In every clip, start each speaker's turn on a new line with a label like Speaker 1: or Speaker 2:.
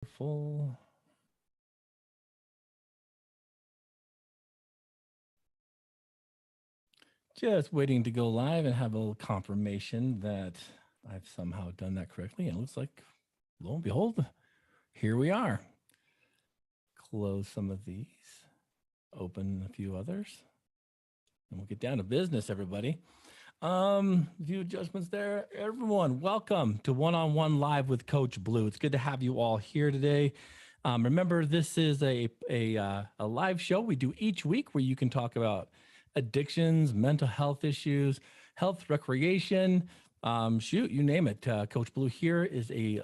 Speaker 1: Full. Just waiting to go live and have a little confirmation that I've somehow done that correctly. And it looks like, lo and behold, here we are. Close some of these, open a few others, and we'll get down to business, everybody. A few adjustments there. Everyone, welcome to One-on-One Live with Coach Blue. It's good to have you all here today. Remember, this is a live show we do each week where you can talk about addictions, mental health issues, health, recreation, you name it. Coach Blue here is a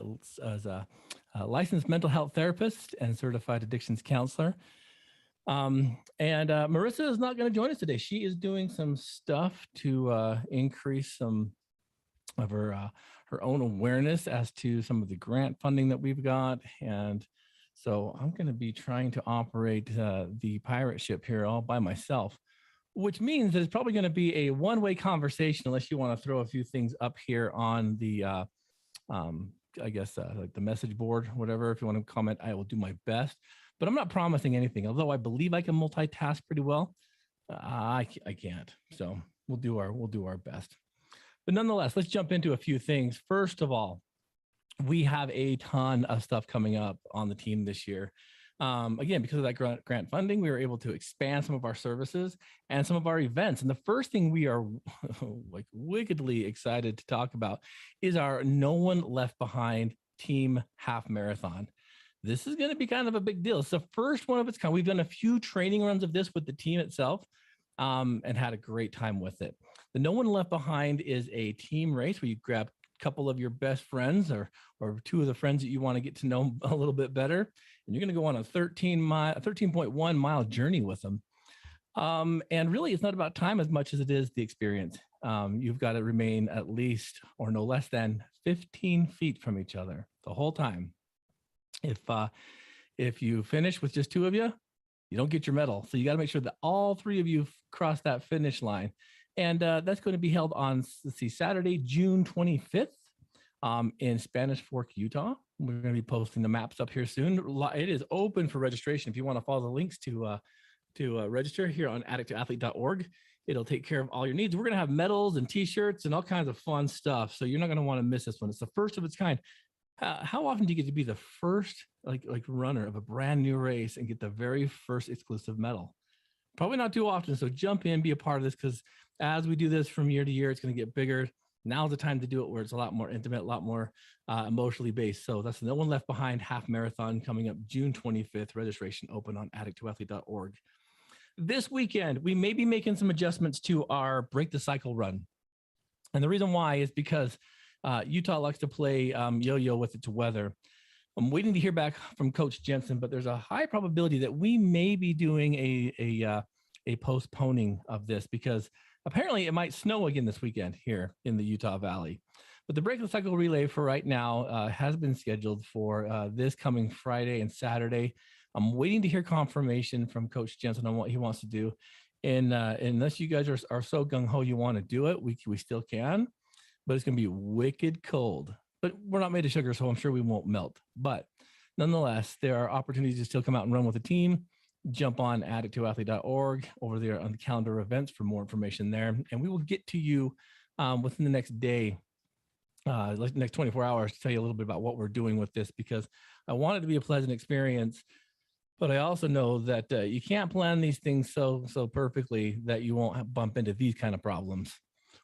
Speaker 1: licensed mental health therapist and certified addictions counselor. Marissa is not going to join us today. She is doing some stuff to increase some of her own awareness as to some of the grant funding that we've got. And so I'm going to be trying to operate the pirate ship here all by myself, which means that it's probably going to be a one-way conversation unless you want to throw a few things up here on the, like the message board, whatever. If you want to comment, I will do my best. But I'm not promising anything. Although I believe I can multitask pretty well, I can't. So we'll do our best. But nonetheless, let's jump into a few things. First of all, we have a ton of stuff coming up on the team this year. Again, because of that grant funding, we were able to expand some of our services and some of our events. And the first thing we are like wickedly excited to talk about is our No One Left Behind Team Half Marathon. This is going to be kind of a big deal. It's the first one of its kind. We've done a few training runs of this with the team itself and had a great time with it. The No One Left Behind is a team race where you grab a couple of your best friends or two of the friends that you want to get to know a little bit better. And you're going to go on a 13.1 mile journey with them. And really, it's not about time as much as it is the experience. You've got to remain at least or no less than 15 feet from each other the whole time. If you finish with just two of you, you don't get your medal. So you got to make sure that all three of you cross that finish line. And that's going to be held on, Saturday, June 25th in Spanish Fork, Utah. We're going to be posting the maps up here soon. It is open for registration. If you want to follow the links to register here on addicttoathlete.org, it'll take care of all your needs. We're going to have medals and T-shirts and all kinds of fun stuff. So you're not going to want to miss this one. It's the first of its kind. How often do you get to be the first like runner of a brand new race and get the very first exclusive medal? Probably not too often. So jump in, be a part of this, because as we do this from year to year, it's going to get bigger. Now's the time to do it where it's a lot more intimate, a lot more emotionally based. So that's the No One Left Behind Half Marathon coming up June 25th. Registration open on addicttoathlete.org. This weekend, we may be making some adjustments to our Break the Cycle run. And the reason why is because Utah likes to play yo-yo with its weather. I'm waiting to hear back from Coach Jensen, but there's a high probability that we may be doing a postponing of this because apparently it might snow again this weekend here in the Utah Valley. But the Break the Cycle relay for right now has been scheduled for this coming Friday and Saturday. I'm waiting to hear confirmation from Coach Jensen on what he wants to do. And unless you guys are so gung-ho you want to do it, we still can. But it's going to be wicked cold. But we're not made of sugar, so I'm sure we won't melt. But nonetheless, there are opportunities to still come out and run with a team. Jump on addicttoathlete.org over there on the calendar events for more information there. And we will get to you within the next day, like the next 24 hours, to tell you a little bit about what we're doing with this, because I want it to be a pleasant experience. But I also know that you can't plan these things so perfectly that you won't bump into these kind of problems.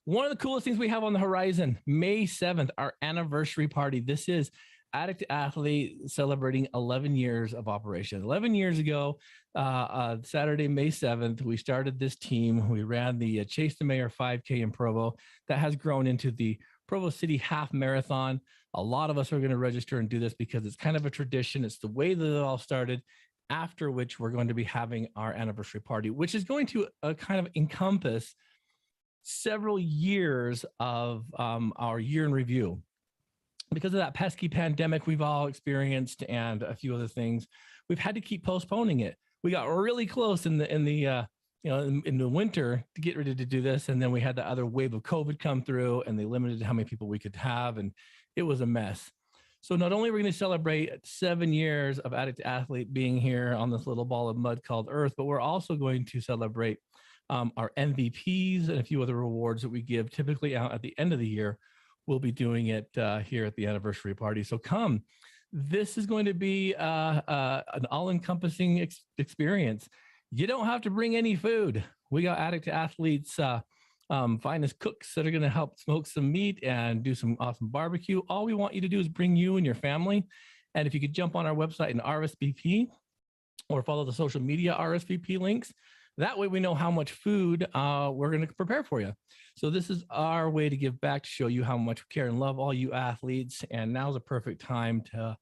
Speaker 1: One of the coolest things we have on the horizon, May 7th, our anniversary party. This is Addict to Athlete celebrating 11 years of operation. 11 years ago, Saturday, May 7th, we started this team. We ran the Chase the Mayor 5K in Provo. That has grown into the Provo City Half Marathon. A lot of us are going to register and do this because it's kind of a tradition. It's the way that it all started, after which we're going to be having our anniversary party, which is going to kind of encompass several years of our year in review. Because of that pesky pandemic we've all experienced and a few other things, we've had to keep postponing it. We got really close in the winter to get ready to do this, and then we had the other wave of COVID come through, and they limited how many people we could have, and it was a mess. So not only are we going to celebrate 7 years of Addict to Athlete being here on this little ball of mud called Earth, but we're also going to celebrate our MVPs and a few other rewards that we give typically out at the end of the year. We'll be doing it here at the anniversary party. So come. This is going to be an all-encompassing experience. You don't have to bring any food. We got Addict to Athletes finest cooks that are going to help smoke some meat and do some awesome barbecue. All we want you to do is bring you and your family. And if you could jump on our website and RSVP or follow the social media RSVP links, that way we know how much food we're going to prepare for you. So this is our way to give back, to show you how much we care and love all you athletes. And now's a perfect time to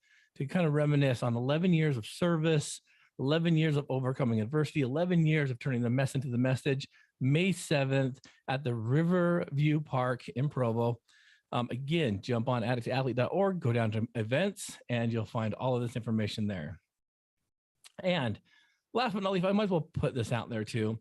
Speaker 1: kind of reminisce on 11 years of service, 11 years of overcoming adversity, 11 years of turning the mess into the message. May 7th at the Riverview Park in Provo. Again, jump on addictathlete.org, go down to events, and you'll find all of this information there. And last but not least, I might as well put this out there too.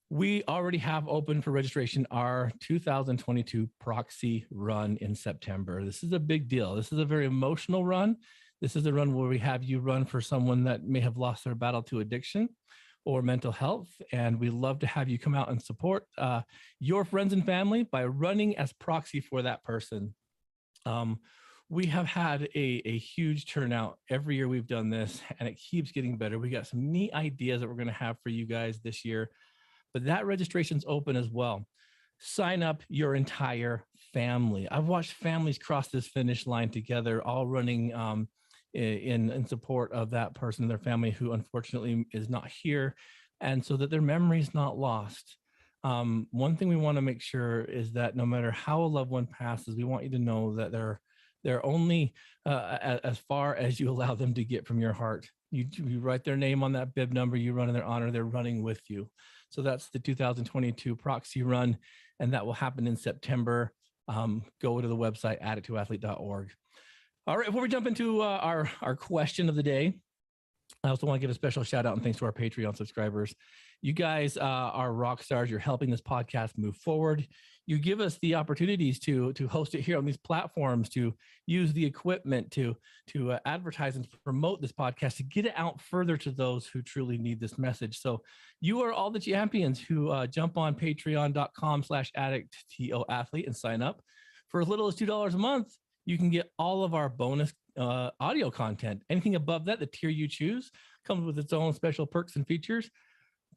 Speaker 1: We already have open for registration our 2022 Proxy Run in September. This is a big deal. This is a very emotional run. This is a run where we have you run for someone that may have lost their battle to addiction or mental health. And we love to have you come out and support your friends and family by running as proxy for that person. We have had a huge turnout every year we've done this, and it keeps getting better. We got some neat ideas that we're going to have for you guys this year, but that registration's open as well. Sign up your entire family. I've watched families cross this finish line together, all running in support of that person, their family who unfortunately is not here, and so that their memory is not lost. One thing we want to make sure is that no matter how a loved one passes, we want you to know that they're only as far as you allow them to get from your heart. You write their name on that bib number, you run in their honor, they're running with you. So that's the 2022 Proxy Run, and that will happen in September. Go to the website, addictathlete.org. All right, before we jump into our question of the day, I also want to give a special shout out and thanks to our Patreon subscribers. You guys are rock stars. You're helping this podcast move forward. You give us the opportunities to host it here on these platforms, to use the equipment, to advertise and promote this podcast, to get it out further to those who truly need this message. So you are all the champions who jump on patreon.com/addictathlete and sign up. For as little as $2 a month, you can get all of our bonus audio content. Anything above that, the tier you choose, comes with its own special perks and features.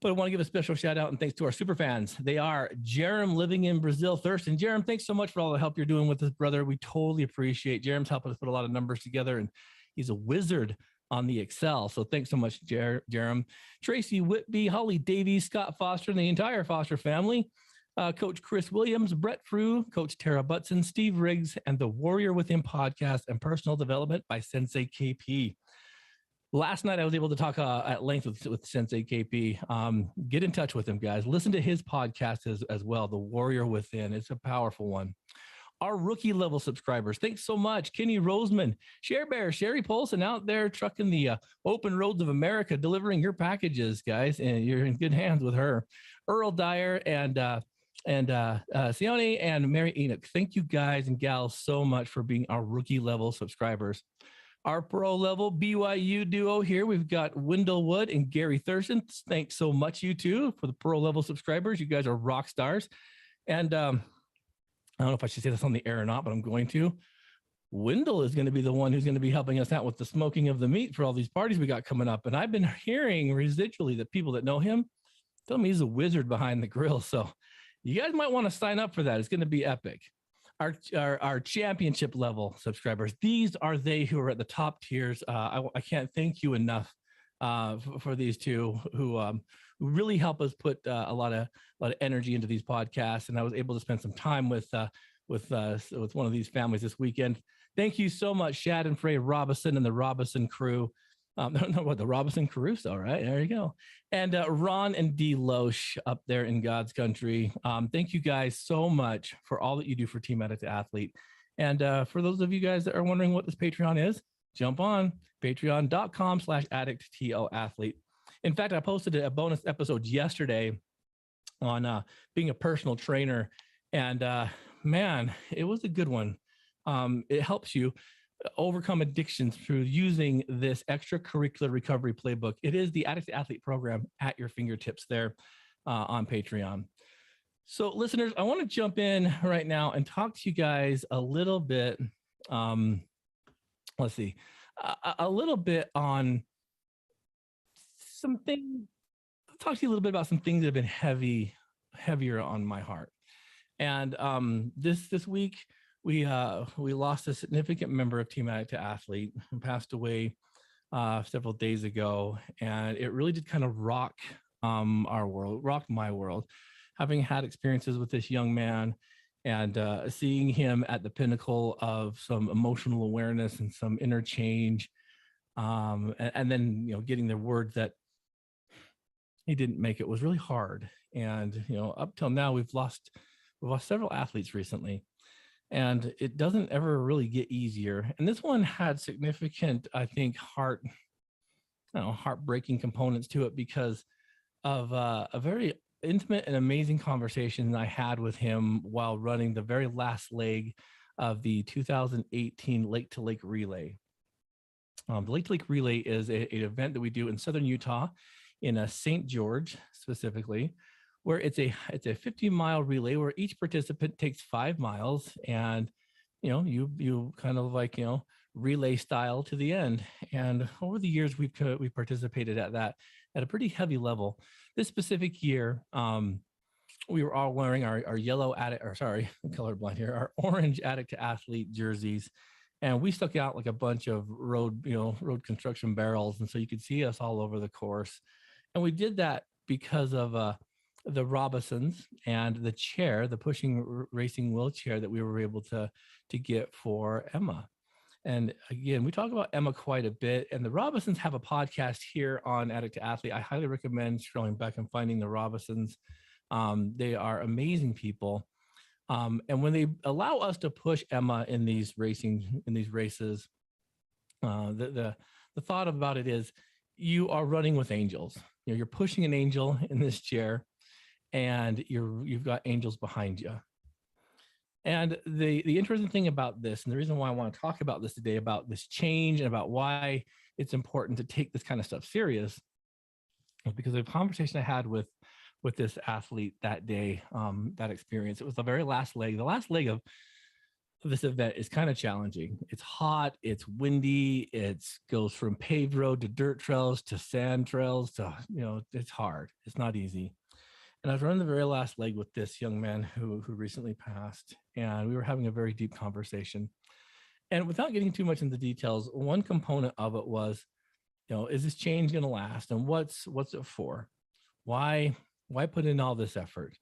Speaker 1: But I want to give a special shout out and thanks to our super fans. They are Jerem living in Brazil, Thurston. Jerem, thanks so much for all the help you're doing with us, brother. We totally appreciate Jerem's helping us put a lot of numbers together, and he's a wizard on the Excel. So thanks so much, Jerem. Tracy Whitby, Holly Davies, Scott Foster, and the entire Foster family. Coach Chris Williams, Brett Frew, Coach Tara Butson, Steve Riggs, and the Warrior Within podcast and personal development by Sensei KP. Last night, I was able to talk at length with Sensei KP. Get in touch with him, guys. Listen to his podcast as well, The Warrior Within. It's a powerful one. Our rookie level subscribers, thanks so much. Kenny Roseman, Share Bear, Sherry Polson out there trucking the open roads of America, delivering your packages, guys, and you're in good hands with her. Earl Dyer and Sione and Mary Enoch. Thank you guys and gals so much for being our rookie level subscribers. Our pro level BYU duo here, we've got Wendell Wood and Gary Thurston. Thanks so much, you two, for the pro level subscribers. You guys are rock stars. And I don't know if I should say this on the air or not, but I'm going to. Wendell is going to be the one who's going to be helping us out with the smoking of the meat for all these parties we got coming up. And I've been hearing residually that people that know him tell me he's a wizard behind the grill. So you guys might want to sign up for that. It's going to be epic. Our championship level subscribers, these are they who are at the top tiers. I can't thank you enough for these two who really help us put a lot of energy into these podcasts. And I was able to spend some time with one of these families this weekend. Thank you so much, Shad and Frey Robinson and the Robinson crew. The Robinson Caruso, right? There you go. And Ron and Dee Loesch up there in God's country. Thank you guys so much for all that you do for Team Addict to Athlete. And for those of you guys that are wondering what this Patreon is, jump on patreon.com/addictathlete. In fact, I posted a bonus episode yesterday on being a personal trainer. And man, it was a good one. It helps you. overcome addictions through using this extracurricular recovery playbook. It is the Addict to Athlete program at your fingertips there on Patreon. So listeners, I want to jump in right now and talk to you guys a little bit. Let's see, a little bit on something. Talk to you a little bit about some things that have been heavier on my heart. And this week, we lost a significant member of Team Addict to Athlete who passed away several days ago, and it really did kind of rock our world, rocked my world. Having had experiences with this young man and seeing him at the pinnacle of some emotional awareness and some interchange, and then getting the word that he didn't make it was really hard. And up till now, we've lost several athletes recently, and it doesn't ever really get easier. And this one had significant, I think, heartbreaking components to it because of a very intimate and amazing conversation I had with him while running the very last leg of the 2018 Lake to Lake Relay. The Lake to Lake Relay is an event that we do in Southern Utah, in St. George specifically, where it's a 50-mile relay where each participant takes 5 miles, and you kind of like relay style to the end. And over the years, we've participated at that at a pretty heavy level. This specific year, we were all wearing our yellow I'm colorblind here, our orange Addict to Athlete jerseys. And we stuck out like a bunch of road construction barrels. And so you could see us all over the course. And we did that because of the Robinsons and the chair, the pushing racing wheelchair that we were able to get for Emma. And again, we talk about Emma quite a bit, and the Robinsons have a podcast here on Addict to Athlete. I highly recommend scrolling back and finding the Robinsons. They are amazing people. And when they allow us to push Emma in these races, the thought about it is you are running with angels. You're pushing an angel in this chair, and you've got angels behind you. And the interesting thing about this, and the reason why I want to talk about this today, about this change and about why it's important to take this kind of stuff serious, is because of the conversation I had with this athlete that day, that experience. It was the very last leg. The last leg of this event is kind of challenging. It's hot, it's windy, it goes from paved road to dirt trails to sand trails to, it's hard. It's not easy. And I was running the very last leg with this young man who recently passed, and we were having a very deep conversation. And without getting too much into details, one component of it was, is this change going to last? And what's it for? Why put in all this effort?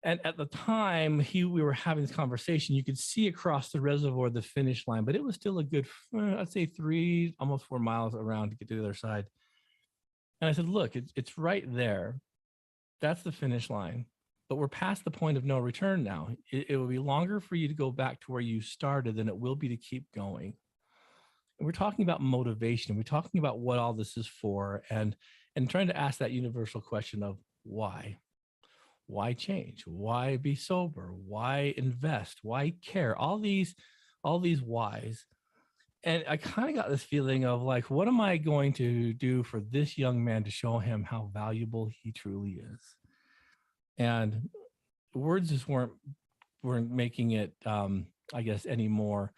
Speaker 1: And at the time we were having this conversation, you could see across the reservoir the finish line, but it was still a good, I'd say 3, almost 4 miles around to get to the other side. And I said, look, it's right there. That's the finish line, but we're past the point of no return now. It will be longer for you to go back to where you started than it will be to keep going. And we're talking about motivation. We're talking about what all this is for, and trying to ask that universal question of why. Why change? Why be sober? Why invest? Why care? All these whys. And I kind of got this feeling of like, what am I going to do for this young man to show him how valuable he truly is? And words just weren't making it, I guess, any more,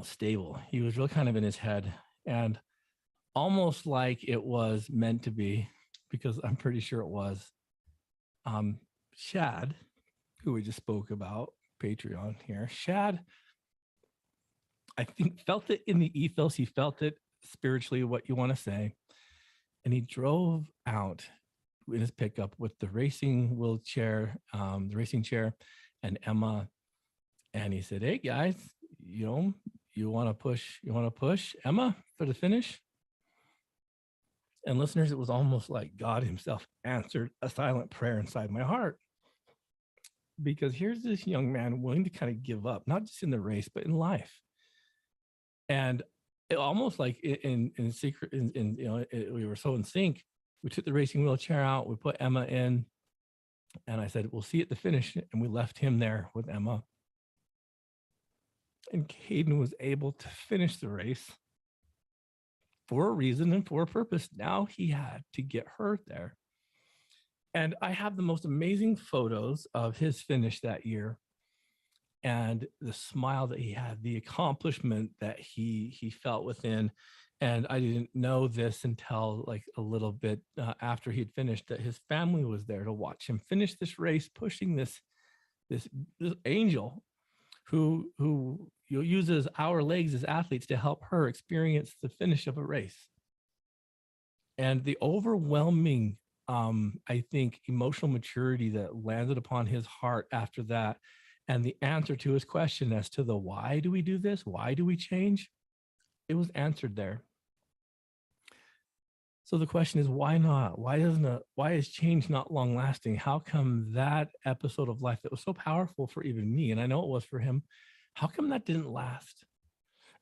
Speaker 1: stable. He was really kind of in his head, and almost like it was meant to be, because I'm pretty sure it was. Shad, who we just spoke about, Patreon here, Shad, I think felt it in the ethos. He felt it spiritually, what you want to say. And he drove out in his pickup with the racing wheelchair, the racing chair, and Emma. And he said, hey guys, you want to push Emma for the finish? And listeners, it was almost like God himself answered a silent prayer inside my heart. Because here's this young man willing to kind of give up, not just in the race, but in life. And it almost like in secret, we were so in sync. We took the racing wheelchair out, we put Emma in, and I said, we'll see you at the finish. And we left him there with Emma. And Caden was able to finish the race for a reason and for a purpose. Now he had to get hurt there. And I have the most amazing photos of his finish that year and the smile that he had, the accomplishment that he felt within. And I didn't know this until like a little bit after he'd finished, that his family was there to watch him finish this race, pushing this angel who uses our legs as athletes to help her experience the finish of a race. And the overwhelming, I think, emotional maturity that landed upon his heart after that, and the answer to his question as to the why do we do this? Why do we change? It was answered there. So the question is, why not? Why is change not long lasting? How come that episode of life that was so powerful for even me, and I know it was for him, how come that didn't last?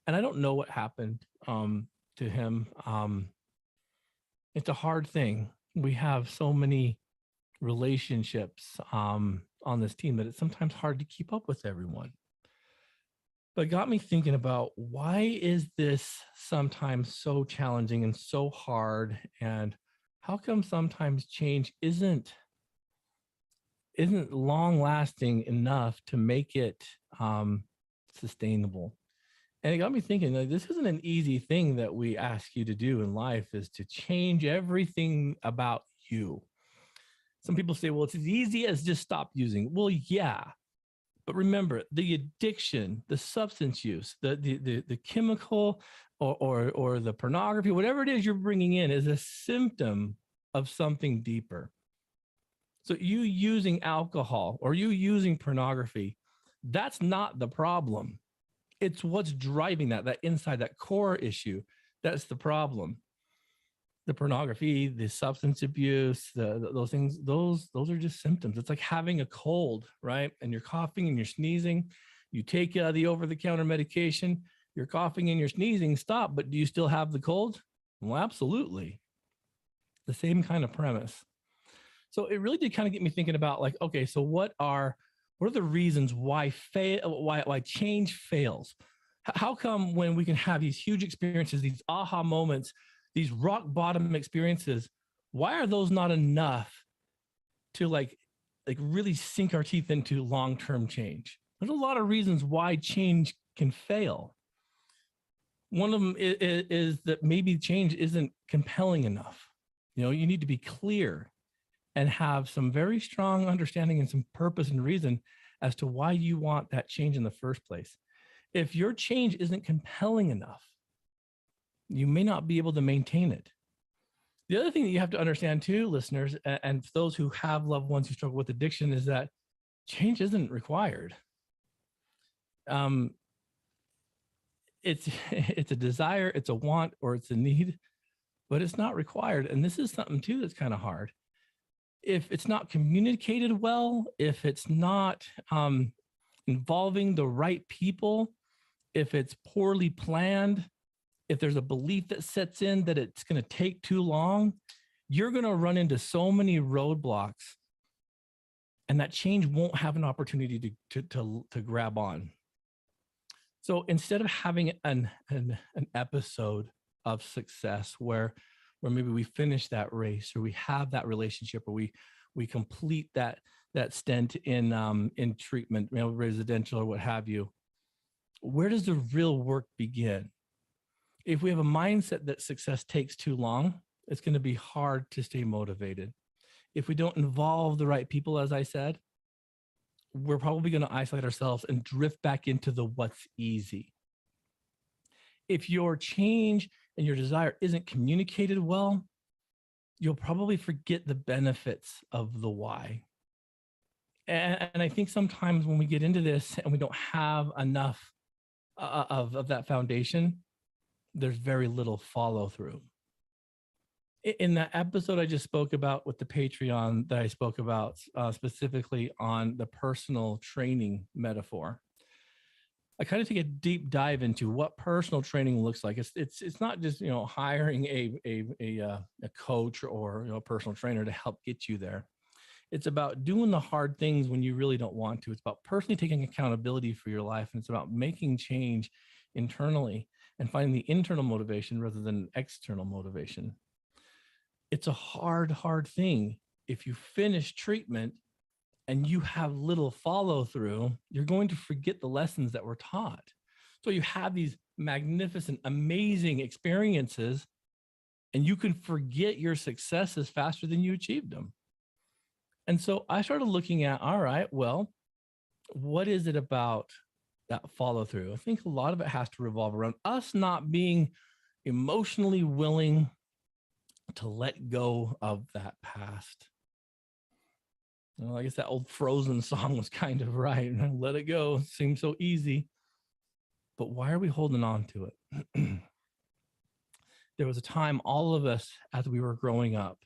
Speaker 1: And I don't know what happened to him. It's a hard thing. We have so many relationships on this team that it's sometimes hard to keep up with everyone. But it got me thinking about, why is this sometimes so challenging and so hard? And how come sometimes change isn't long lasting enough to make it sustainable? And it got me thinking, like, this isn't an easy thing that we ask you to do in life, is to change everything about you. Some people say, well, it's as easy as just stop using. Well, yeah. But remember, the addiction, the substance use, the chemical or the pornography, whatever it is you're bringing in, is a symptom of something deeper. So you using alcohol or you using pornography, that's not the problem. It's what's driving that inside, that core issue. That's the problem. The pornography, the substance abuse, those things, those are just symptoms. It's like having a cold, right? And you're coughing and you're sneezing. You take the over-the-counter medication, you're coughing and you're sneezing, stop, but do you still have the cold? Well, absolutely. The same kind of premise. So it really did kind of get me thinking about, like, okay, so what are the reasons why change fails? How come when we can have these huge experiences, these aha moments, these rock bottom experiences, why are those not enough to like really sink our teeth into long-term change? There's a lot of reasons why change can fail. One of them is that maybe change isn't compelling enough. You know, you need to be clear and have some very strong understanding and some purpose and reason as to why you want that change in the first place. If your change isn't compelling enough, you may not be able to maintain it. The other thing that you have to understand too, listeners, and those who have loved ones who struggle with addiction, is that change isn't required. It's a desire, it's a want, or it's a need, but it's not required. And this is something too that's kind of hard. If it's not communicated well, if it's not involving the right people, if it's poorly planned, if there's a belief that sets in that it's going to take too long, you're going to run into so many roadblocks, and that change won't have an opportunity to grab on. So instead of having an episode of success where maybe we finish that race, or we have that relationship, or we complete that stint in treatment, you know, residential or what have you, where does the real work begin? If we have a mindset that success takes too long, it's going to be hard to stay motivated. If we don't involve the right people, as I said, we're probably going to isolate ourselves and drift back into the what's easy. If your change and your desire isn't communicated well, you'll probably forget the benefits of the why. And I think sometimes when we get into this and we don't have enough of that foundation, there's very little follow through. In that episode I just spoke about with the Patreon, that I spoke about specifically on the personal training metaphor, I kind of take a deep dive into what personal training looks like. It's not just, you know, hiring a coach or, you know, a personal trainer to help get you there. It's about doing the hard things when you really don't want to. It's about personally taking accountability for your life. And it's about making change internally and finding the internal motivation rather than external motivation. It's a hard, hard thing. If you finish treatment and you have little follow through, you're going to forget the lessons that were taught. So you have these magnificent, amazing experiences, and you can forget your successes faster than you achieved them. And so I started looking at, all right, well, what is it about that follow through? I think a lot of it has to revolve around us not being emotionally willing to let go of that past. Well, I guess that old Frozen song was kind of right. Let it go. It seems so easy. But why are we holding on to it? There was a time all of us, as we were growing up,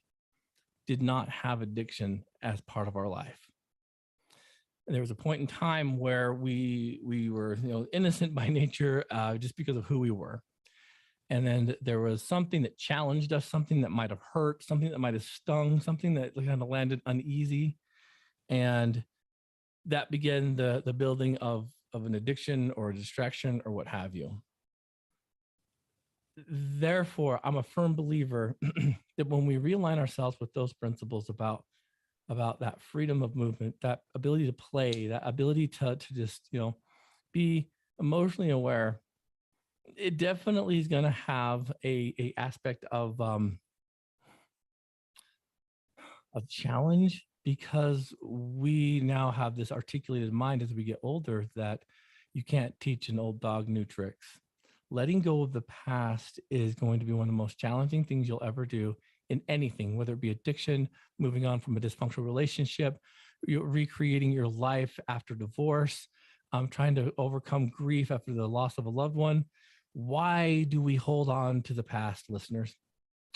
Speaker 1: did not have addiction as part of our life. And there was a point in time where we were, innocent by nature, just because of who we were. And then there was something that challenged us, something that might have hurt, something that might have stung, something that kind of landed uneasy. And that began the building of an addiction or a distraction or what have you. Therefore, I'm a firm believer that when we realign ourselves with those principles about that freedom of movement, that ability to play, that ability to just, be emotionally aware, it definitely is going to have a aspect of challenge, because we now have this articulated mind as we get older that you can't teach an old dog new tricks. Letting go of the past is going to be one of the most challenging things you'll ever do in anything, whether it be addiction, moving on from a dysfunctional relationship, recreating your life after divorce, trying to overcome grief after the loss of a loved one. Why do we hold on to the past, listeners?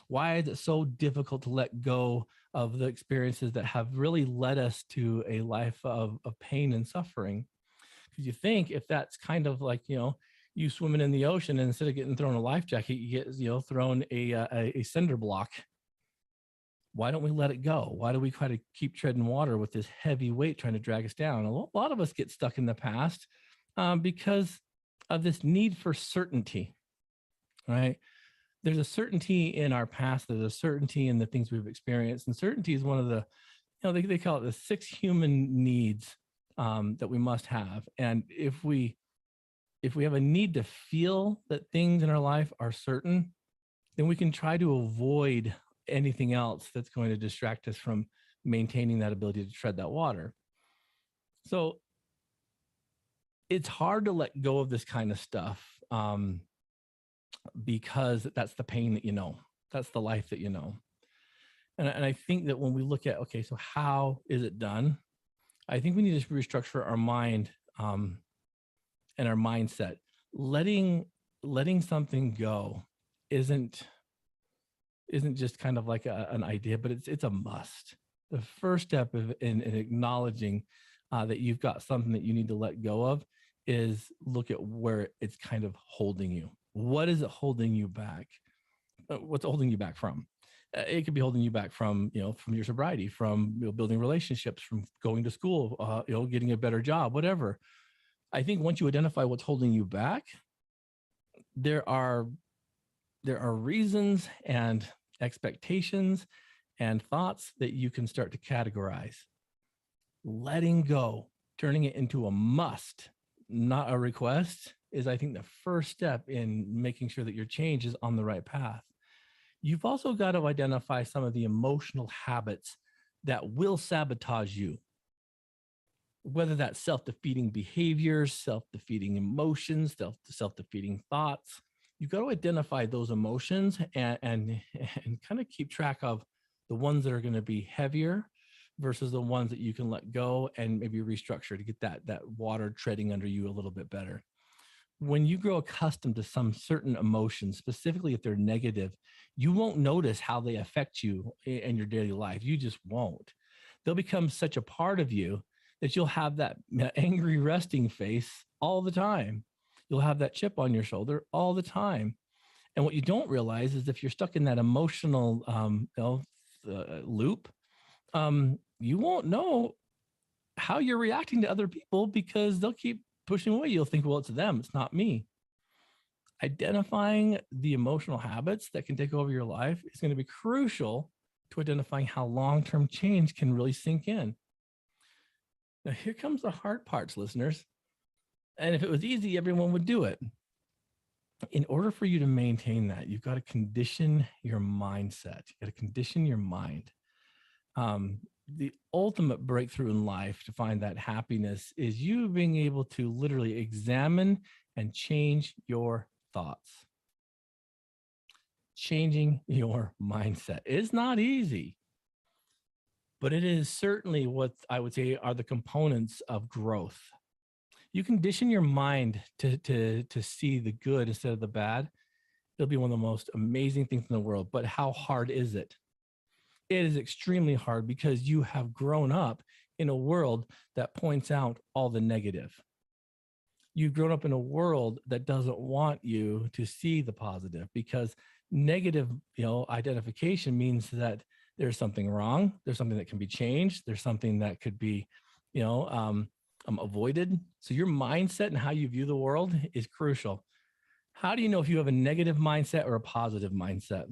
Speaker 1: Why is it so difficult to let go of the experiences that have really led us to a life of pain and suffering? Because you think if that's kind of like, you swimming in the ocean, and instead of getting thrown a life jacket, you get, thrown a cinder block. Why don't we let it go? Why do we try to keep treading water with this heavy weight trying to drag us down? A lot of us get stuck in the past because of this need for certainty, right? There's a certainty in our past. There's a certainty in the things we've experienced. And certainty is one of the, they call it the 6 human needs that we must have. And if we have a need to feel that things in our life are certain, then we can try to avoid anything else that's going to distract us from maintaining that ability to tread that water. So it's hard to let go of this kind of stuff because that's the pain that that's the life that And I think that when we look at, okay, so how is it done? I think we need to restructure our mind and our mindset. Letting something go isn't just kind of like an idea, but it's a must. The first step in acknowledging that you've got something that you need to let go of is look at where it's kind of holding you. What is it holding you back? What's holding you back from? It could be holding you back from, from your sobriety, from building relationships, from going to school, getting a better job, whatever. I think once you identify what's holding you back, there are reasons and expectations and thoughts that you can start to categorize. Letting go, turning it into a must, not a request, is, I think, the first step in making sure that your change is on the right path. You've also got to identify some of the emotional habits that will sabotage you, whether that's self-defeating behaviors, self-defeating emotions, self-defeating thoughts. You've got to identify those emotions and kind of keep track of the ones that are going to be heavier versus the ones that you can let go and maybe restructure to get that water treading under you a little bit better. When you grow accustomed to some certain emotions, specifically if they're negative, you won't notice how they affect you in your daily life. You just won't. They'll become such a part of you that you'll have that angry resting face all the time. You'll have that chip on your shoulder all the time. And what you don't realize is if you're stuck in that emotional loop, you won't know how you're reacting to other people because they'll keep pushing away. You'll think, well, it's them, it's not me. Identifying the emotional habits that can take over your life is going to be crucial to identifying how long-term change can really sink in. Now, here comes the hard parts, listeners. And if it was easy, everyone would do it. In order for you to maintain that, you've got to condition your mindset. You got to condition your mind. The ultimate breakthrough in life to find that happiness is you being able to literally examine and change your thoughts. Changing your mindset is not easy, but it is certainly what I would say are the components of growth. You condition your mind to see the good instead of the bad. It'll be one of the most amazing things in the world. But how hard is it? It is extremely hard because you have grown up in a world that points out all the negative. You've grown up in a world that doesn't want you to see the positive because negative, identification means that there's something wrong. There's something that can be changed. There's something that could be, avoided. So your mindset and how you view the world is crucial. How do you know if you have a negative mindset or a positive mindset?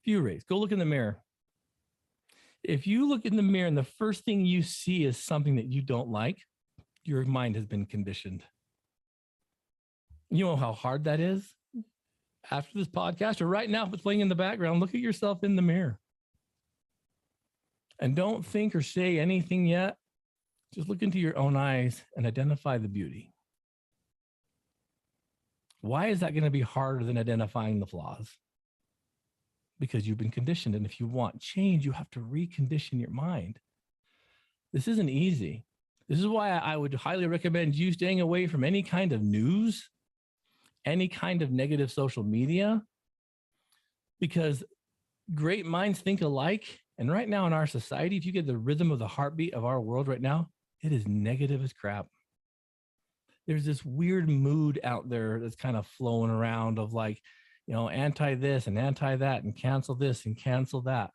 Speaker 1: Few raise. Go look in the mirror. If you look in the mirror and the first thing you see is something that you don't like, your mind has been conditioned. You know how hard that is? After this podcast or right now, if it's playing in the background, look at yourself in the mirror. And don't think or say anything yet. Just look into your own eyes and identify the beauty. Why is that going to be harder than identifying the flaws? Because you've been conditioned. And if you want change, you have to recondition your mind. This isn't easy. This is why I would highly recommend you staying away from any kind of news, any kind of negative social media, because great minds think alike. And right now in our society, if you get the rhythm of the heartbeat of our world right now, it is negative as crap. There's this weird mood out there that's kind of flowing around of like, anti this and anti that and cancel this and cancel that.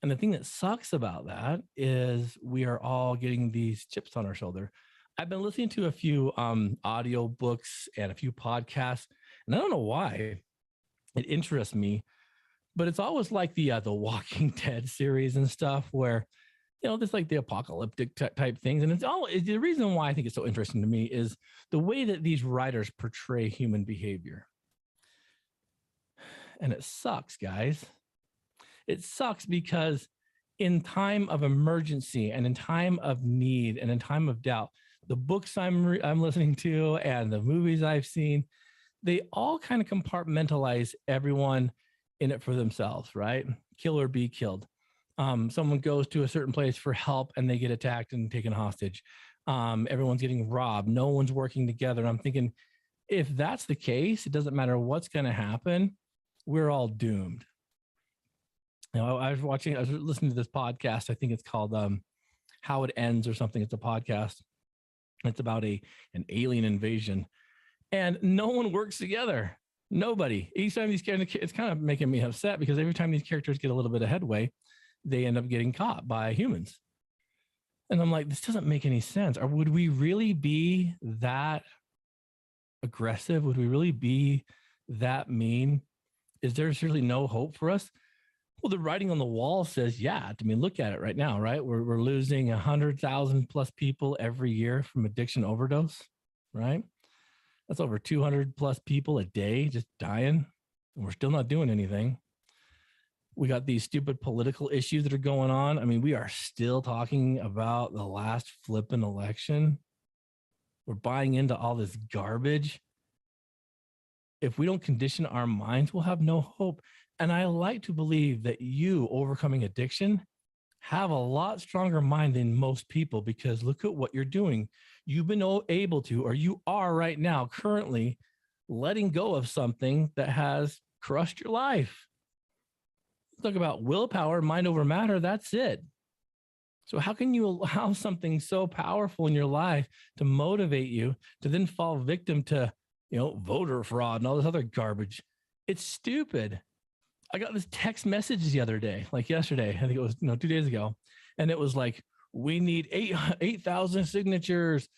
Speaker 1: And the thing that sucks about that is we are all getting these chips on our shoulder. I've been listening to a few audio books and a few podcasts, and I don't know why it interests me, but it's always like the Walking Dead series and stuff where, there's like the apocalyptic type things. And it's the reason why I think it's so interesting to me is the way that these writers portray human behavior. And it sucks, guys. It sucks because in time of emergency and in time of need and in time of doubt, the books I'm listening to and the movies I've seen, they all kind of compartmentalize everyone in it for themselves, right? Kill or be killed. Someone goes to a certain place for help and they get attacked and taken hostage. Everyone's getting robbed. No one's working together. And I'm thinking, if that's the case, it doesn't matter what's going to happen. We're all doomed. I was listening to this podcast. I think it's called How It Ends or something. It's a podcast. It's about an alien invasion. And no one works together. Nobody. Each time these characters, it's kind of making me upset because every time these characters get a little bit of headway, they end up getting caught by humans. And I'm like, this doesn't make any sense. Or would we really be that aggressive? Would we really be that mean? Is there really no hope for us? Well, the writing on the wall says, yeah. I mean, look at it right now, right? We're losing 100,000 plus people every year from addiction overdose, right? That's over 200 plus people a day just dying. And we're still not doing anything. We got these stupid political issues that are going on. I mean, we are still talking about the last flipping election. We're buying into all this garbage. If we don't condition our minds, we'll have no hope. And I like to believe that you overcoming addiction have a lot stronger mind than most people, because look at what you're doing. You've been able to, or you are right now currently letting go of something that has crushed your life. Talk about willpower, mind over matter. That's it. So how can you allow something so powerful in your life to motivate you to then fall victim to, voter fraud and all this other garbage? It's stupid. I got this text message the other day, like yesterday, I think it was 2 days ago. And it was like, we need 8,000 signatures,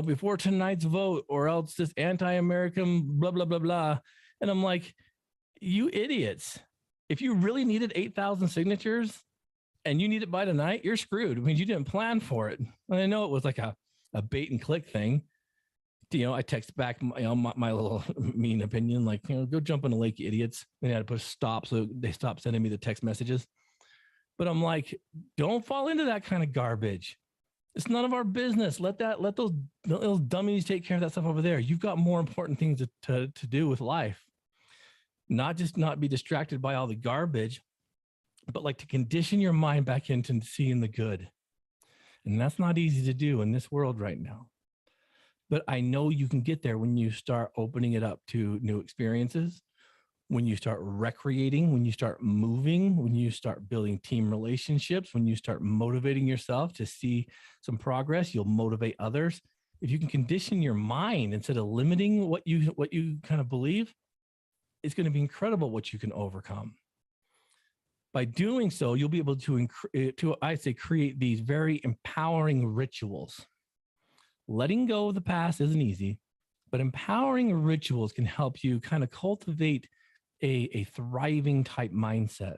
Speaker 1: before tonight's vote, or else this anti-American blah, blah, blah, blah. And I'm like, you idiots. If you really needed 8,000 signatures and you need it by tonight, you're screwed. I mean, you didn't plan for it. And I know it was like a bait and click thing. I text back my little mean opinion, like, go jump in the lake, you idiots. And I had to put a stop, so they stopped sending me the text messages. But I'm like, don't fall into that kind of garbage. It's none of our business. Let those dummies take care of that stuff over there. You've got more important things to do with life. Not be distracted by all the garbage, but like to condition your mind back into seeing the good. And that's not easy to do in this world right now. But I know you can get there when you start opening it up to new experiences, when you start recreating, when you start moving, when you start building team relationships, when you start motivating yourself to see some progress, you'll motivate others. If you can condition your mind instead of limiting what you kind of believe, it's going to be incredible what you can overcome. By doing so, you'll be able to create these very empowering rituals. Letting go of the past isn't easy, but empowering rituals can help you kind of cultivate a thriving type mindset.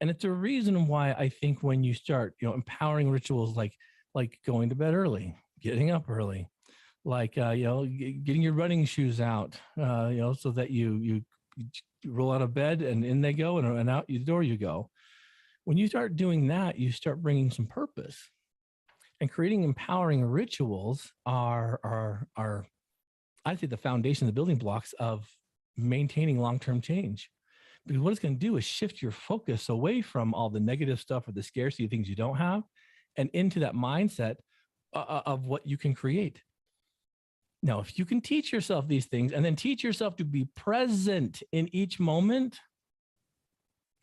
Speaker 1: And it's a reason why I think when you start, empowering rituals like going to bed early, getting up early, like, getting your running shoes out, so that you roll out of bed and in they go and out the door you go. When you start doing that, you start bringing some purpose. And creating empowering rituals are I'd say the foundation, the building blocks of maintaining long-term change. Because what it's going to do is shift your focus away from all the negative stuff or the scarcity of things you don't have and into that mindset of what you can create. Now, if you can teach yourself these things and then teach yourself to be present in each moment,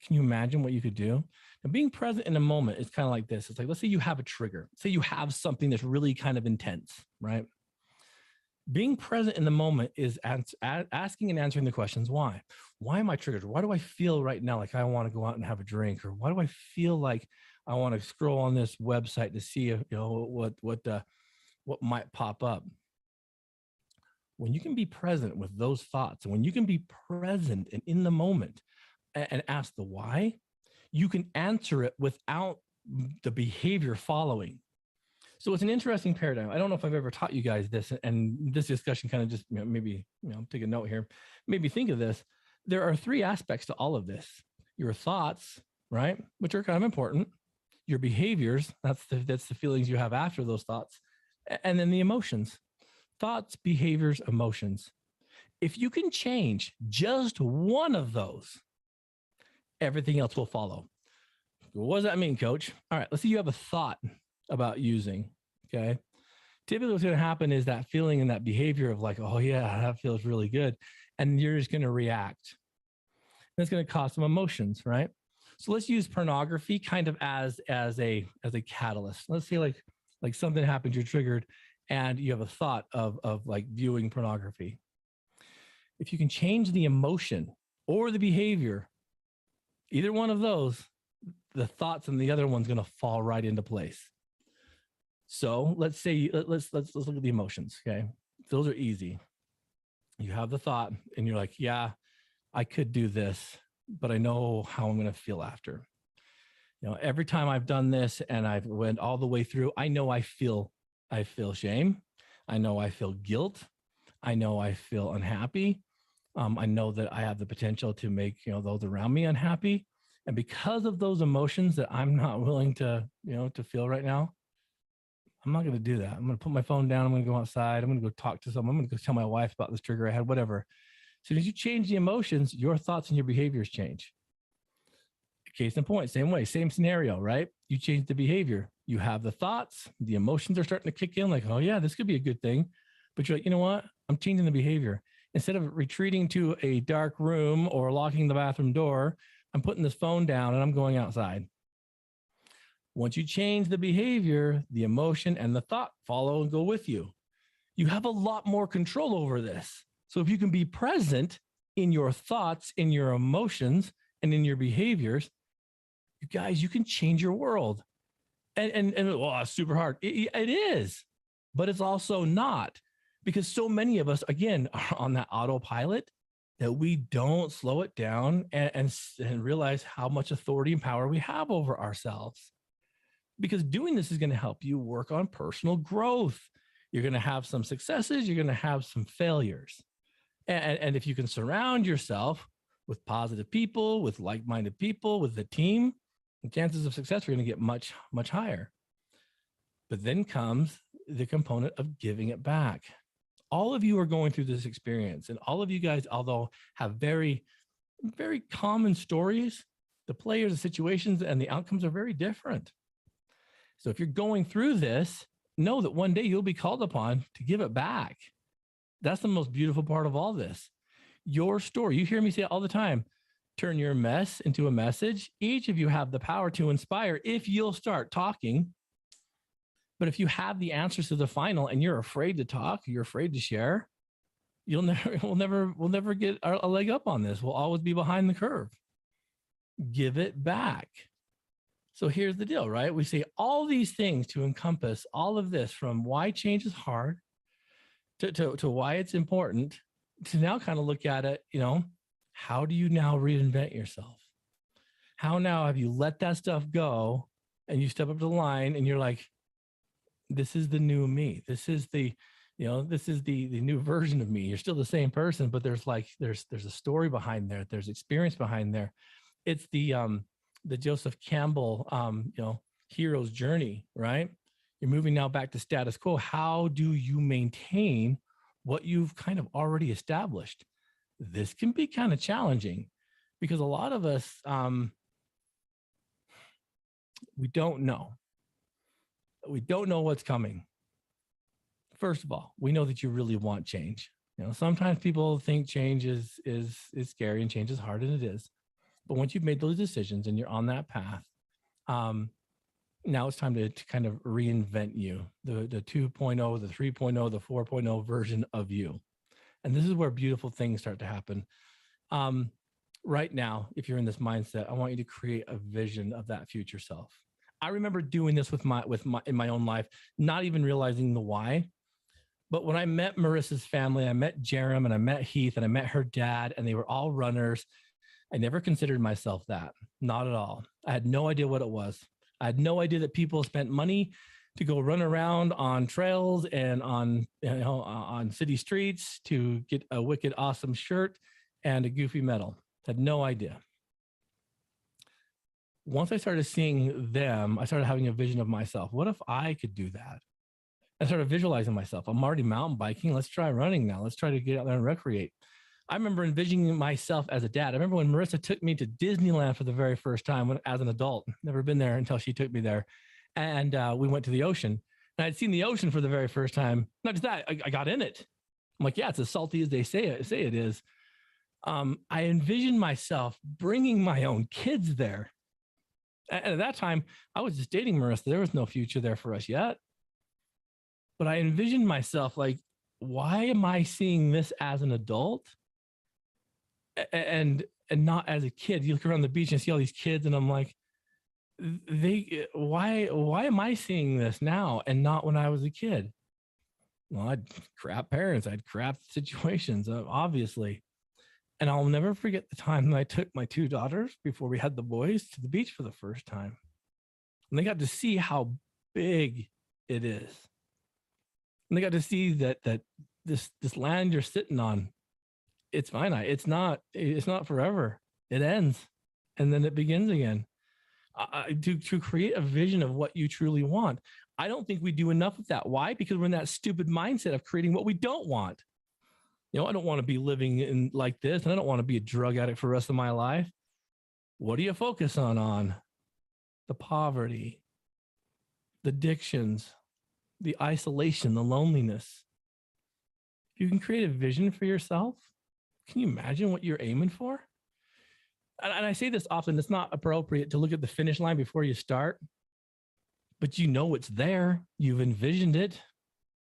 Speaker 1: can you imagine what you could do? Now, being present in a moment is kind of like this. It's like, let's say you have a trigger. Say you have something that's really kind of intense, right? Being present in the moment is asking and answering the questions, why? Why am I triggered? Why do I feel right now like I want to go out and have a drink? Or why do I feel like I want to scroll on this website to see if, what might pop up? When you can be present with those thoughts, and when you can be present and in the moment and ask the why, you can answer it without the behavior following. So it's an interesting paradigm. I don't know if I've ever taught you guys this, and this discussion kind of just maybe take a note here. Maybe think of this. There are 3 aspects to all of this. Your thoughts, right, which are kind of important. Your behaviors, that's the feelings you have after those thoughts, and then the emotions. Thoughts, behaviors, emotions. If you can change just one of those, everything else will follow. What does that mean, coach? All right, let's say you have a thought about using, okay? Typically what's going to happen is that feeling and that behavior of like, oh yeah, that feels really good. And you're just going to react. And it's going to cause some emotions, right? So let's use pornography kind of as a catalyst. Let's say like something happens, you're triggered, and you have a thought of like viewing pornography. If you can change the emotion or the behavior, either one of those, the thoughts and the other one's going to fall right into place. So let's say, let's look at the emotions. Okay. Those are easy. You have the thought and you're like, yeah, I could do this, but I know how I'm going to feel after. Every time I've done this and I've went all the way through, I know I feel shame. I know I feel guilt. I know I feel unhappy. I know that I have the potential to make, those around me unhappy. And because of those emotions that I'm not willing to, to feel right now, I'm not going to do that. I'm going to put my phone down. I'm going to go outside. I'm going to go talk to someone. I'm going to go tell my wife about this trigger I had, whatever. So as you change the emotions, your thoughts and your behaviors change. Case in point, same way, same scenario, right? You change the behavior. You have the thoughts, the emotions are starting to kick in like, oh yeah, this could be a good thing. But you're like, you know what? I'm changing the behavior. Instead of retreating to a dark room or locking the bathroom door, I'm putting this phone down and I'm going outside. Once you change the behavior, the emotion and the thought follow and go with you. You have a lot more control over this. So if you can be present in your thoughts, in your emotions, and in your behaviors, you guys, you can change your world. And well, it's super hard. It is, but it's also not, because so many of us, again, are on that autopilot that we don't slow it down and realize how much authority and power we have over ourselves. Because doing this is going to help you work on personal growth. You're going to have some successes, you're going to have some failures. And if you can surround yourself with positive people, with like-minded people, with the team, the chances of success are going to get much, much higher. But then comes the component of giving it back. All of you are going through this experience, and all of you guys, although have very, very common stories, the players, the situations, and the outcomes are very different. So if you're going through this, know that one day you'll be called upon to give it back. That's the most beautiful part of all this. Your story, you hear me say it all the time, turn your mess into a message. Each of you have the power to inspire if you'll start talking. But if you have the answers to the final and you're afraid to talk, you're afraid to share, we'll never get a leg up on this. We'll always be behind the curve. Give it back. So here's the deal, right? We say all these things to encompass all of this, from why change is hard to why it's important, to now kind of look at it, how do you now reinvent yourself? How now have you let that stuff go and you step up to the line and you're like, this is the new me. This is the new version of me. You're still the same person, but there's a story behind there. There's experience behind there. It's the Joseph Campbell, hero's journey, right? You're moving now back to status quo. How do you maintain what you've kind of already established? This can be kind of challenging because a lot of us, we don't know. We don't know what's coming. First of all, we know that you really want change. Sometimes people think change is scary and change is hard, and it is. But once you've made those decisions and you're on that path, now it's time to kind of reinvent you, the 2.0, the 3.0, the 4.0 version of you. And this is where beautiful things start to happen. Right now, if you're in this mindset, I want you to create a vision of that future self. I remember doing this in my own life, not even realizing the why. But when I met Marissa's family, I met Jerem and I met Heath and I met her dad, and they were all runners. I never considered myself that, not at all. I had no idea what it was. I had no idea that people spent money to go run around on trails and on city streets to get a wicked awesome shirt and a goofy medal. Had no idea. Once I started seeing them, I started having a vision of myself. What if I could do that? I started visualizing myself. I'm already mountain biking. Let's try running now. Let's try to get out there and recreate. I remember envisioning myself as a dad. I remember when Marissa took me to Disneyland for the very first time as an adult. Never been there until she took me there. And we went to the ocean. And I'd seen the ocean for the very first time. Not just that, I got in it. I'm like, yeah, it's as salty as they say it is. I envisioned myself bringing my own kids there. And at that time, I was just dating Marissa. There was no future there for us yet. But I envisioned myself like, why am I seeing this as an adult and not as a kid? You look around the beach and see all these kids, and I'm like, why am I seeing this now and not when I was a kid? Well, I'd crap parents, I'd crap situations, obviously. And I'll never forget the time that I took my two daughters before we had the boys to the beach for the first time. And they got to see how big it is. And they got to see that this land you're sitting on, it's finite. It's not forever. It ends. And then it begins again. To create a vision of what you truly want. I don't think we do enough of that. Why? Because we're in that stupid mindset of creating what we don't want. I don't want to be living in like this, and I don't want to be a drug addict for the rest of my life. What do you focus on? The poverty, the addictions, the isolation, the loneliness. If you can create a vision for yourself, can you imagine what you're aiming for? And I say this often, it's not appropriate to look at the finish line before you start, but you know it's there. You've envisioned it.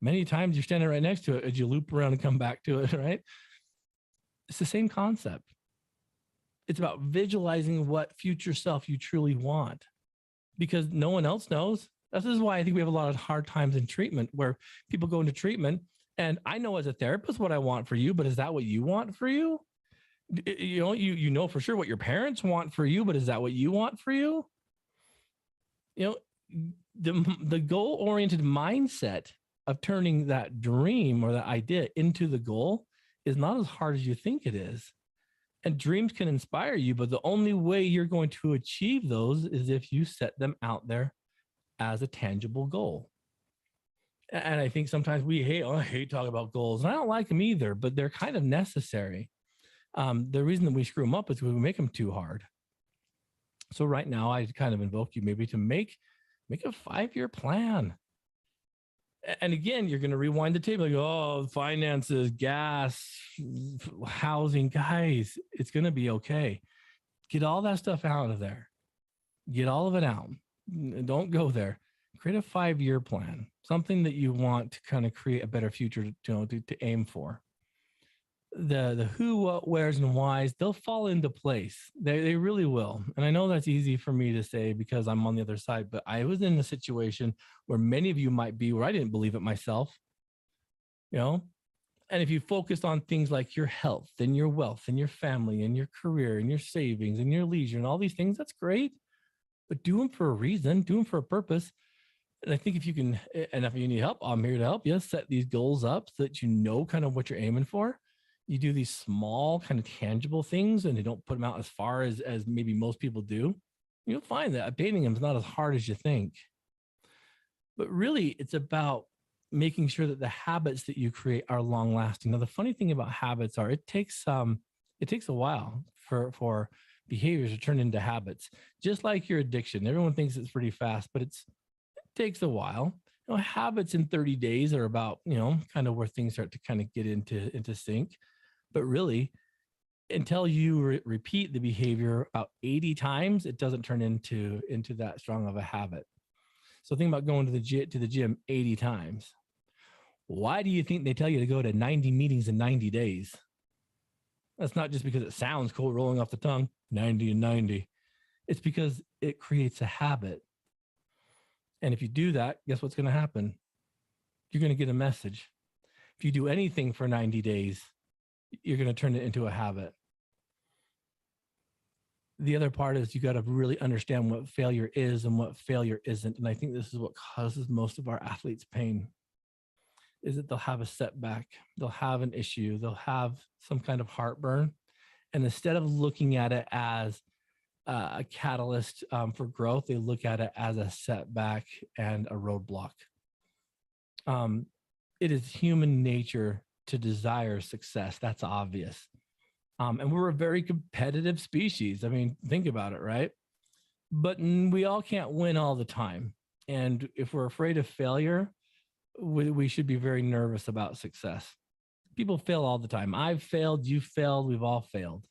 Speaker 1: Many times you're standing right next to it as you loop around and come back to it, right? It's the same concept. It's about visualizing what future self you truly want, because no one else knows. This is why I think we have a lot of hard times in treatment, where people go into treatment, and I know as a therapist what I want for you, but is that what you want for you? You know for sure what your parents want for you, but is that what you want for you? You know, the goal oriented mindset of turning that dream or that idea into the goal is not as hard as you think it is. And dreams can inspire you, but the only way you're going to achieve those is if you set them out there as a tangible goal. And I think sometimes I hate talking about goals, and I don't like them either, but they're kind of necessary. The reason that we screw them up is we make them too hard. So right now, I kind of invoke you maybe to make a 5-year plan. And again, you're going to rewind the tape, like, oh, finances, gas, housing, guys, it's going to be okay. Get all that stuff out of there. Get all of it out. Don't go there. Create a 5-year plan, something that you want to kind of create a better future to aim for. The who, what, where's, and whys, they'll fall into place. They really will. And I know that's easy for me to say because I'm on the other side, but I was in a situation where many of you might be, where I didn't believe it myself, And if you focus on things like your health and your wealth and your family and your career and your savings and your leisure and all these things, that's great, but do them for a reason, do them for a purpose. And I think if you can, and if you need help, I'm here to help you set these goals up so that you know kind of what you're aiming for. You do these small kind of tangible things and you don't put them out as far as maybe most people do. You'll find that obtaining them is not as hard as you think. But really, it's about making sure that the habits that you create are long lasting. Now, the funny thing about habits are it takes a while for behaviors to turn into habits, just like your addiction. Everyone thinks it's pretty fast, but it takes a while. Habits in 30 days are about, kind of where things start to kind of get into sync. But really, until you repeat the behavior about 80 times, it doesn't turn into that strong of a habit. So think about going to the gym 80 times. Why do you think they tell you to go to 90 meetings in 90 days? That's not just because it sounds cool rolling off the tongue, 90 and 90. It's because it creates a habit. And if you do that, guess what's going to happen? You're going to get a message. If you do anything for 90 days, you're going to turn it into a habit. The other part is you got to really understand what failure is and what failure isn't. And I think this is what causes most of our athletes pain, is that they'll have a setback, they'll have an issue, they'll have some kind of heartburn. And instead of looking at it as a catalyst for growth, they look at it as a setback and a roadblock. It is human nature to desire success. That's obvious. And we're a very competitive species. I mean, think about it, right? But we all can't win all the time. And if we're afraid of failure, we should be very nervous about success. People fail all the time. I've failed, you've failed, we've all failed.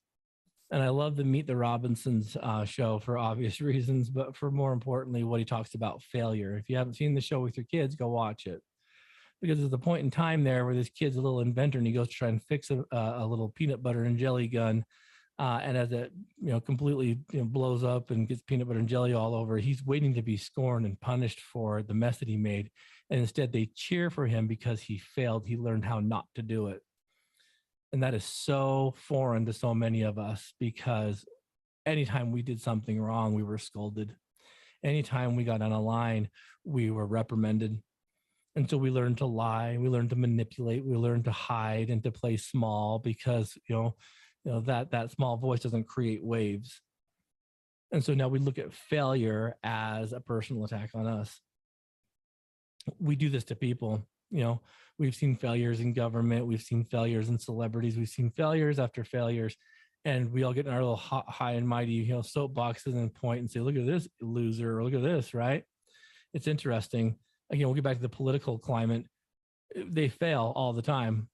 Speaker 1: And I love the Meet the Robinsons show for obvious reasons, but for more importantly, what he talks about failure. If you haven't seen the show with your kids, go watch it. Because there's a point in time there where this kid's a little inventor and he goes to try and fix a little peanut butter and jelly gun. And as it completely blows up and gets peanut butter and jelly all over, he's waiting to be scorned and punished for the mess that he made. And instead they cheer for him because he failed. He learned how not to do it. And that is so foreign to so many of us, because anytime we did something wrong, we were scolded. Anytime we got on a line, we were reprimanded. And so we learned to lie, we learned to manipulate, we learned to hide and to play small because, that small voice doesn't create waves. And so now we look at failure as a personal attack on us. We do this to people. We've seen failures in government, we've seen failures in celebrities, we've seen failures after failures, and we all get in our little high and mighty, soapboxes and point and say, look at this loser, or look at this, right? It's interesting. Again, we'll get back to the political climate. They fail all the time.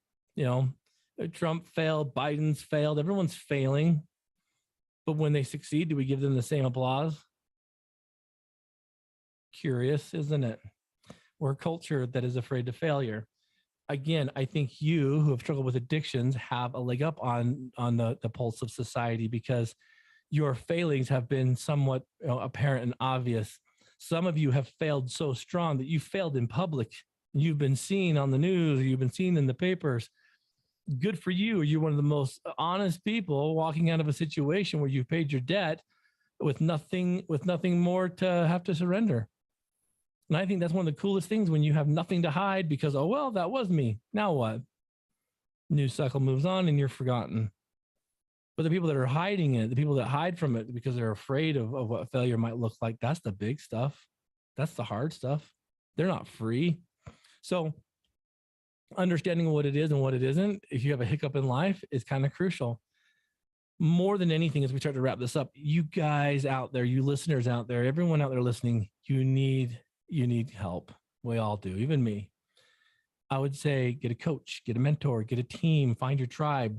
Speaker 1: Trump failed, Biden's failed, everyone's failing. But when they succeed, do we give them the same applause? Curious, isn't it? We're a culture that is afraid of failure. again, I think you who have struggled with addictions have a leg up on the pulse of society because your failings have been somewhat apparent and obvious. Some of you have failed so strong that you failed in public. You've been seen on the news, you've been seen in the papers. Good for you. You're one of the most honest people walking out of a situation where you've paid your debt with nothing more to have to surrender. And I think that's one of the coolest things when you have nothing to hide because, oh, well, that was me. Now what? News cycle moves on and you're forgotten. But the people that are hiding it, the people that hide from it because they're afraid of what failure might look like, that's the big stuff. That's the hard stuff. They're not free. So understanding what it is and what it isn't, if you have a hiccup in life, is kind of crucial. More than anything, as we start to wrap this up, you guys out there, you listeners out there, everyone out there listening, you need help. We all do, even me. I would say get a coach, get a mentor, get a team, find your tribe,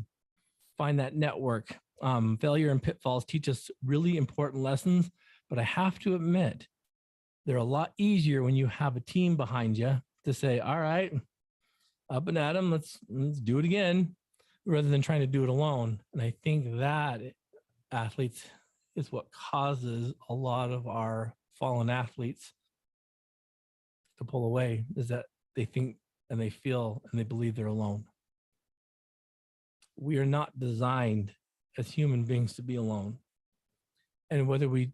Speaker 1: find that network. Failure and pitfalls teach us really important lessons, but I have to admit, they're a lot easier when you have a team behind you to say, all right, up and at 'em, let's do it again, rather than trying to do it alone. And I think that, athletes, is what causes a lot of our fallen athletes to pull away, is that they think and they feel and they believe they're alone. We are not designed as human beings to be alone. And whether we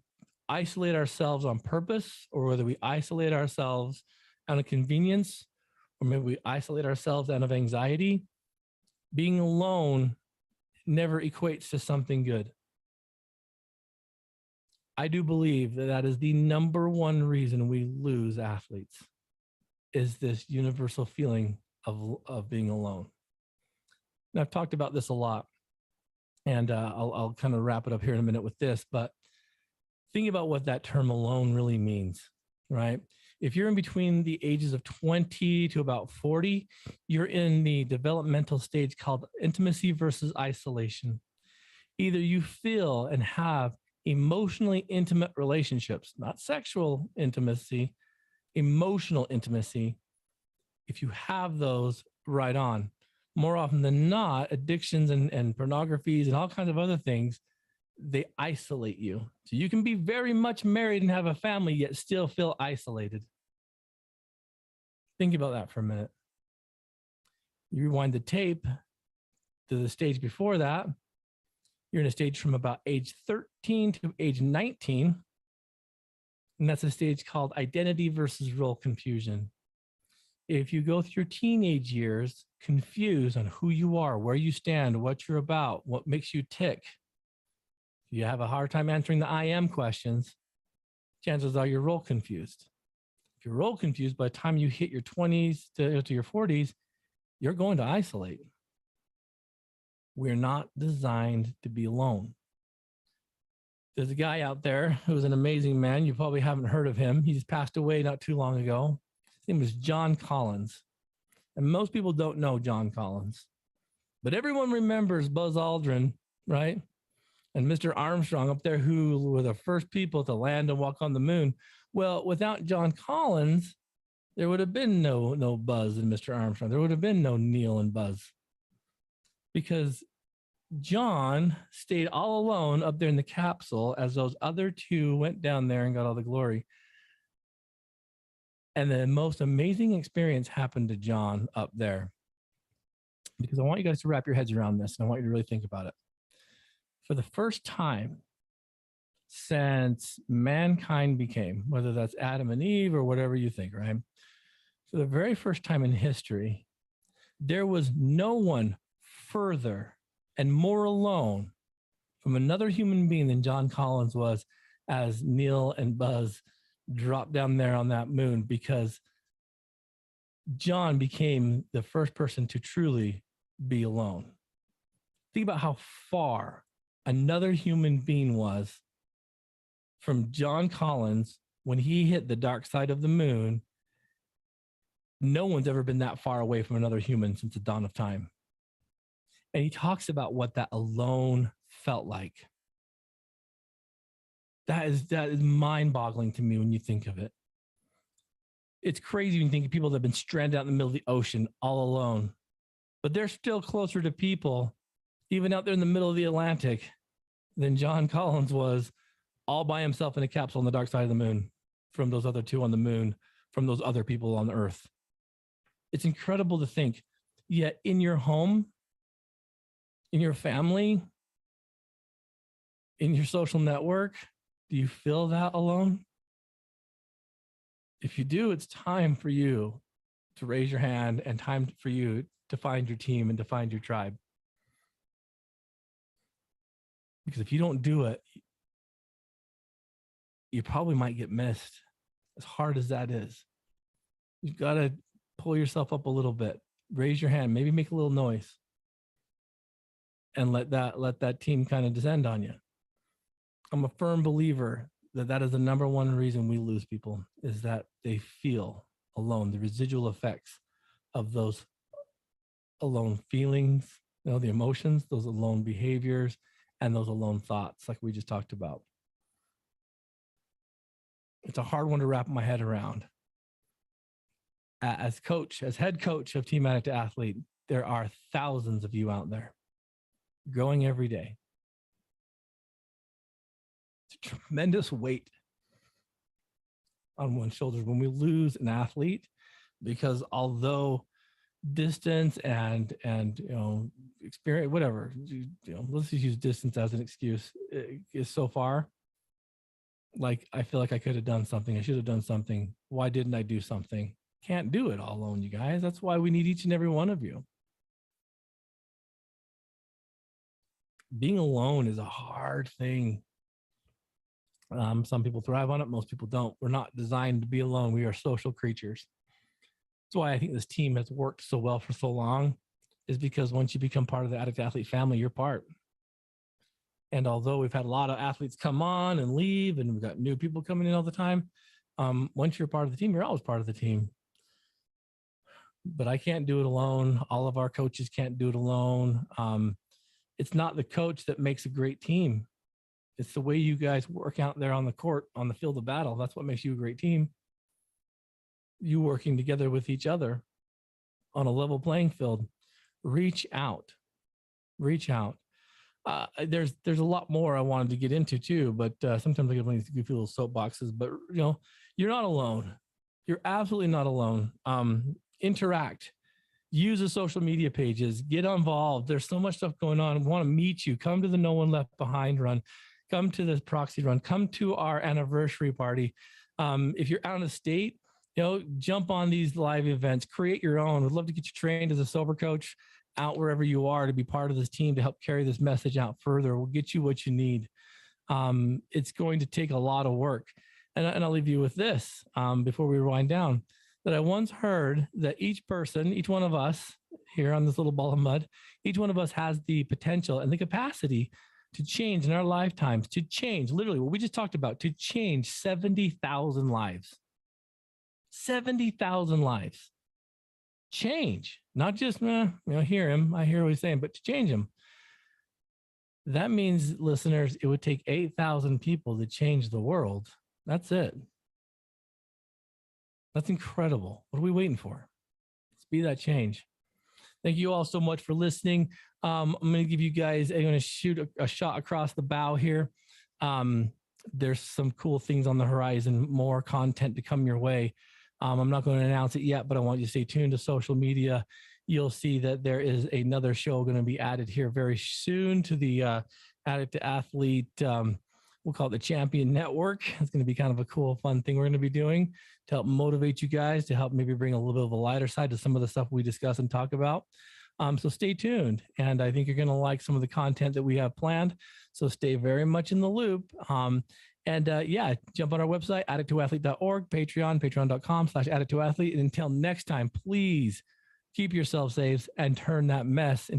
Speaker 1: isolate ourselves on purpose or whether we isolate ourselves out of convenience, or maybe we isolate ourselves out of anxiety, being alone never equates to something good. I do believe that is the number one reason we lose athletes, is this universal feeling of being alone. And I've talked about this a lot, and I'll kind of wrap it up here in a minute with this, but think about what that term alone really means, right? If you're in between the ages of 20 to about 40, you're in the developmental stage called intimacy versus isolation. Either you feel and have emotionally intimate relationships, not sexual intimacy, emotional intimacy. If you have those, right on. More often than not, addictions and pornographies and all kinds of other things, they isolate you. So you can be very much married and have a family, yet still feel isolated. Think about that for a minute. You rewind the tape to the stage before that. You're in a stage from about age 13 to age 19. And that's a stage called identity versus role confusion. If you go through your teenage years confused on who you are, where you stand, what you're about, what makes you tick, you have a hard time answering the I am questions, chances are you're role confused. If you're role confused, by the time you hit your 20s to your 40s, you're going to isolate. We're not designed to be alone. There's a guy out there who's an amazing man. You probably haven't heard of him. He just passed away not too long ago. His name was John Collins. And most people don't know John Collins. But everyone remembers Buzz Aldrin, right? And Mr. Armstrong up there, who were the first people to land and walk on the moon. Well, without John Collins, there would have been no Buzz and Mr. Armstrong. There would have been no Neil and Buzz. Because John stayed all alone up there in the capsule as those other two went down there and got all the glory. And the most amazing experience happened to John up there. Because I want you guys to wrap your heads around this, and I want you to really think about it. For the first time since mankind became, whether that's Adam and Eve or whatever you think, right? For the very first time in history, there was no one further and more alone from another human being than John Collins was as Neil and Buzz dropped down there on that moon, because John became the first person to truly be alone. Think about how far another human being was from John Collins when he hit the dark side of the moon. No one's ever been that far away from another human since the dawn of time. And he talks about what that alone felt like. That is mind-boggling to me when you think of it. It's crazy when you think of people that have been stranded out in the middle of the ocean all alone, but they're still closer to people, even out there in the middle of the Atlantic, than John Collins was all by himself in a capsule on the dark side of the moon from those other two on the moon, from those other people on the earth. It's incredible to think, yet in your home, in your family, in your social network, do you feel that alone? If you do, it's time for you to raise your hand and time for you to find your team and to find your tribe. Because if you don't do it, you probably might get missed, as hard as that is. You've got to pull yourself up a little bit, raise your hand, maybe make a little noise, and let that team kind of descend on you. I'm a firm believer that that is the number one reason we lose people, is that they feel alone, the residual effects of those alone feelings, the emotions, those alone behaviors, and those alone thoughts, like we just talked about. It's a hard one to wrap my head around. As head coach of Team Addict II Athlete, there are thousands of you out there growing every day. It's a tremendous weight on one's shoulders when we lose an athlete, because although distance and experience, whatever, let's just use distance as an excuse, is so far. Like, I feel like I could have done something. I should have done something. Why didn't I do something? Can't do it all alone, you guys. That's why we need each and every one of you. Being alone is a hard thing. Some people thrive on it. Most people don't. We're not designed to be alone. We are social creatures. That's why I think this team has worked so well for so long, is because once you become part of the Addict Athlete family, you're part. And although we've had a lot of athletes come on and leave, and we've got new people coming in all the time, once you're part of the team, you're always part of the team. But I can't do it alone. All of our coaches can't do it alone. It's not the coach that makes a great team. It's the way you guys work out there on the court, on the field of battle. That's what makes you a great team. You working together with each other on a level playing field. Reach out. Reach out. There's a lot more I wanted to get into too, but sometimes I get one of these goofy little soapboxes. But you're not alone. You're absolutely not alone. Interact. Use the social media pages. Get involved. There's so much stuff going on. I want to meet you. Come to the No One Left Behind run. Come to the Proxy Run. Come to our anniversary party. If you're out of state, jump on these live events. Create your own. We'd love to get you trained as a sober coach out wherever you are to be part of this team to help carry this message out further. We'll get you what you need. It's going to take a lot of work. And I'll leave you with this before we wind down, that I once heard that each person, each one of us here on this little ball of mud, each one of us has the potential and the capacity to change in our lifetimes, to change literally what we just talked about, to change 70,000 lives. 70,000 lives. Change, not just, hear him, I hear what he's saying, but to change him. That means, listeners, it would take 8,000 people to change the world. That's it. That's incredible. What are we waiting for? Let's be that change. Thank you all so much for listening. I'm going to give you guys, I'm going to shoot a shot across the bow here. There's some cool things on the horizon, more content to come your way. I'm not going to announce it yet, but I want you to stay tuned to social media. You'll see that there is another show going to be added here very soon to the Addict II Athlete. We'll call it the Champion Network. It's going to be kind of a cool, fun thing we're going to be doing to help motivate you guys, to help maybe bring a little bit of a lighter side to some of the stuff we discuss and talk about. So stay tuned. And I think you're going to like some of the content that we have planned. So stay very much in the loop. Jump on our website, addict2athlete.org, patreon.com/addict2athlete. And until next time, please keep yourself safe and turn that mess into